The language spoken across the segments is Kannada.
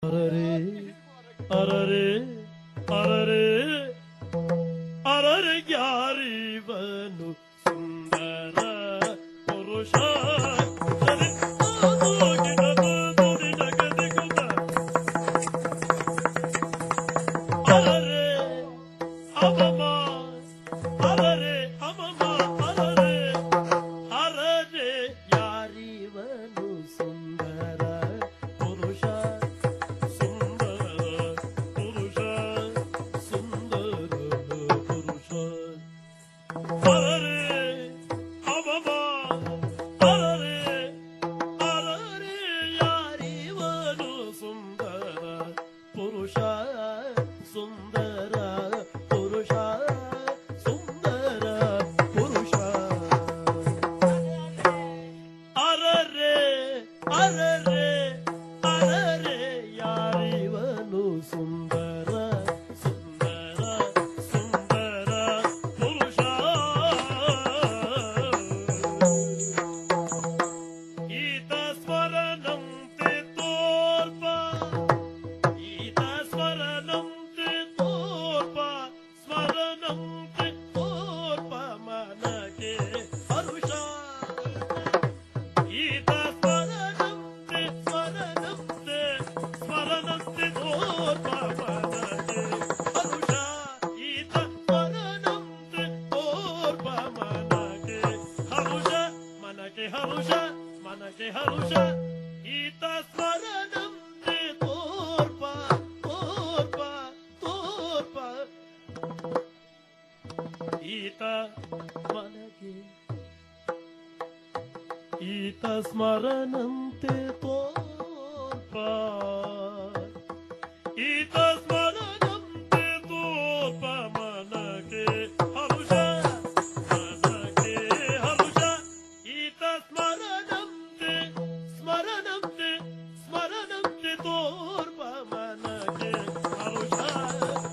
ಅರರೆ ಅರರೆ ಅರರೆ ಅರರೆ ಯಾರಿವನು ಸುಂದರ ಪುರುಷ ಅರರೆ ಅಮಮ ಅರರೆ ಅಮಮ ಅರರೆ ಅರರೆ ಯಾರಿವನು ಸುಂದರ ಪುರುಷ ಸ್ಮರಣಂತೆ ತೋರ್ಪ ಈತ ಸ್ಮರಣಂತೆ ತೋರ್ಪ ಮನಗೆ ಹರುಷ ಮನಗೆ ಹರುಷ ಈತ ಸ್ಮರಣಂತೆ ಸ್ಮರಣಂತೆ ಸ್ಮರಣಂತೆ ತೋರ್ಪ ಮನಗೆ ಹರುಷ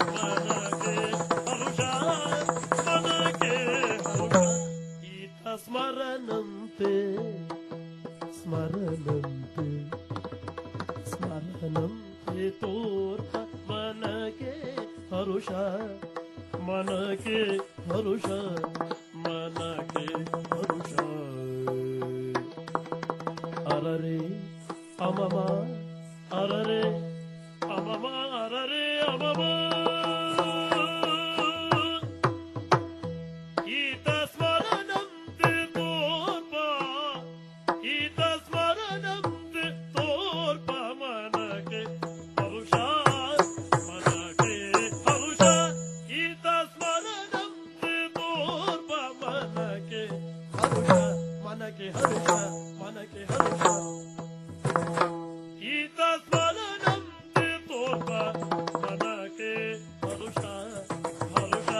ಮನಗೆ ಹರುಷ ಮನಗೆ ಹರುಷ ಈತ ಸ್ಮರಣಂತೆ ಸ್ಮರಣಂತೆ ಸ್ಮರಣಂತೆ ತೋರ್ಪ ಮನಗೆ ಹರುಷ ಮನಗೆ ಹರುಷ ಮನಗೆ ಹರುಷ ಅರರೆ ಅಮಮ ಅರರೆ ಅಮಮ ಅರರೆ ಅಮಮ ಈತ ಸ್ಮರಣಂತೆ ತೋರ್ಪ ಈತ ಸ್ಮರಣಂತೆ ತೋರ್ಪ ಮನಗೆ ಹರುಷ ಮನಗೆ ಹರುಷ ಈತ ಸ್ಮರಣಂತೆ ತೋರ್ಪ ಮನಗೆ ಹರುಷ ಮನಗೆ ಹರುಷ ಮನಗೆ ಹರುಷ ಈತ ಸ್ಮರಣಂತೆ ತೋರ್ಪ ಮನಗೆ ಹರುಷ ಹರುಷ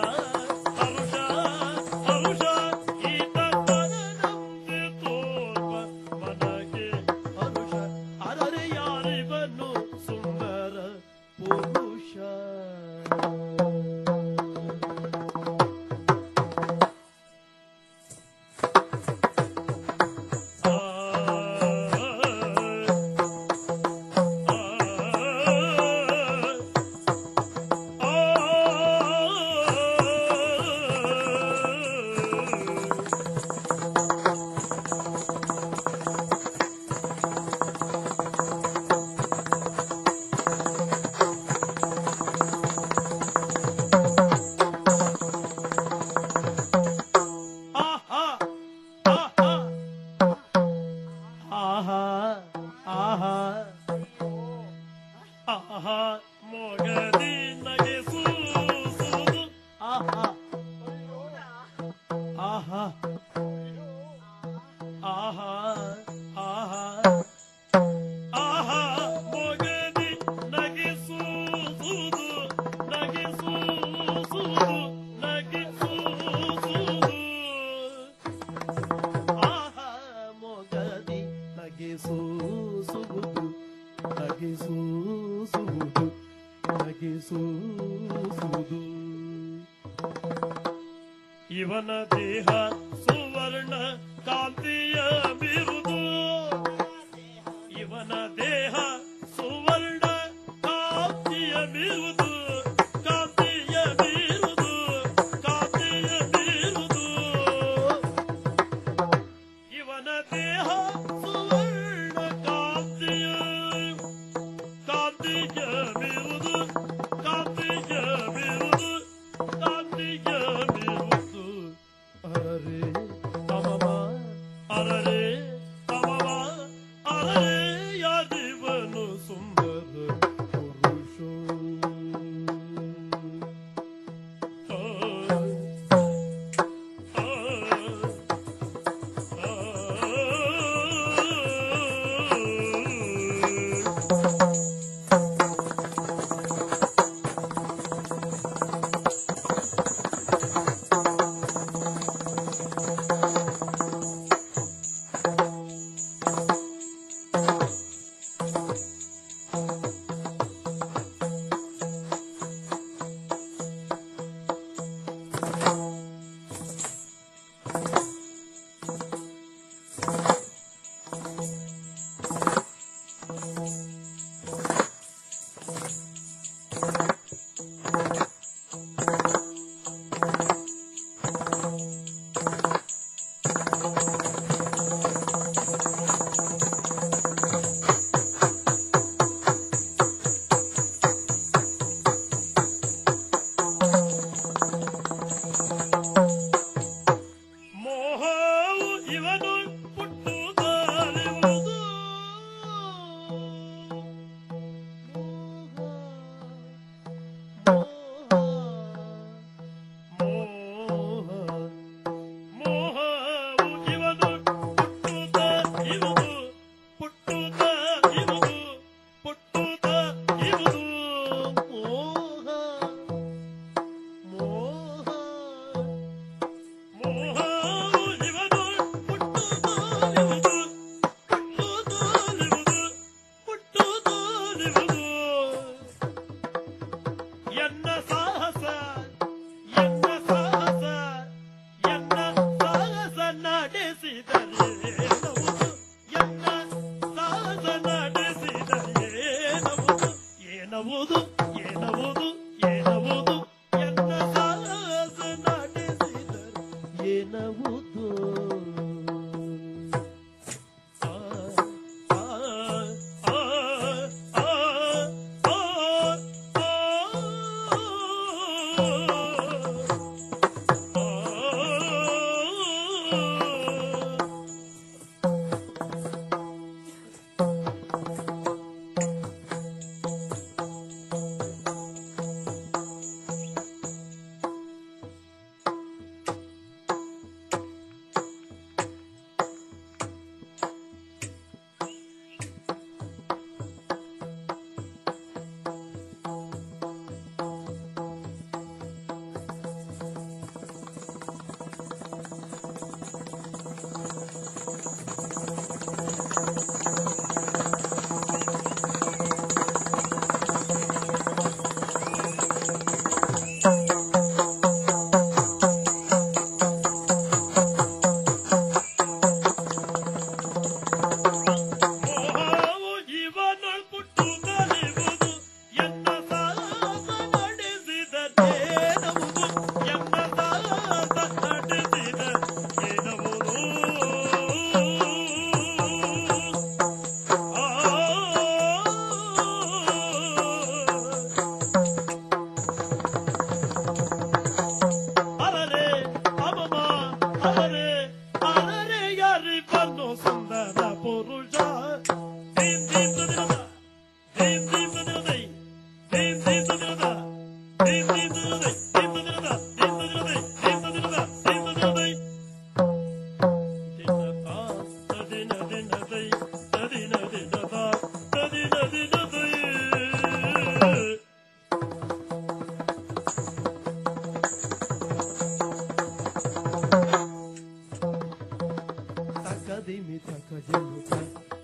ಹರುಷ ಹರುಷ ಈತ ಸ್ಮರಣಂತೆ ತೋರ್ಪ ಮನಗೆ ಹರುಷ ಅರರೆ ಯಾರಿವನು ಸುಂದರ ಪುರುಷ ಮೊಗದಿ ನಗೆಸುವುದು ಆಹಾ ಆಹಾ ಆಹಾ ಆಹಾ ಆಹಾ ಮೊಗದಿ ನಗೆಸುವುದು ನಗೆಸುವುದು ನಗೆಸುವುದು ಆಹಾ ಮೊಗದಿ ನಗೆಸುವುದು ನಗಿಸುವುದು ನಗಿಸುವುದು ಇವನ ದೇಹ ಸುವರ್ಣ ಕಾಂತಿಯ ಬಿರುದು ಇವನ ದೇಹ ಸುವರ್ಣ ಏನವುದು ಏನವುದು ಏನವುದು ಎನ್ನ ಸಾಹಸ ನಡೆಸಿದರು ಏನವುದು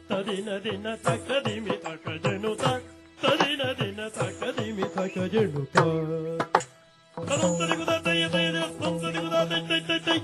ತದಿನ ದಿನ ತಕದಿಮಿ ತಕಜನುತ ತದಿನ ದಿನ ತಕದಿಮಿ ತಕಜನುತ ತದಂತರಿಗುದ ತೈ ತೈ ತದಂತರಿಗುದ ತೈ ತೈ ತೈ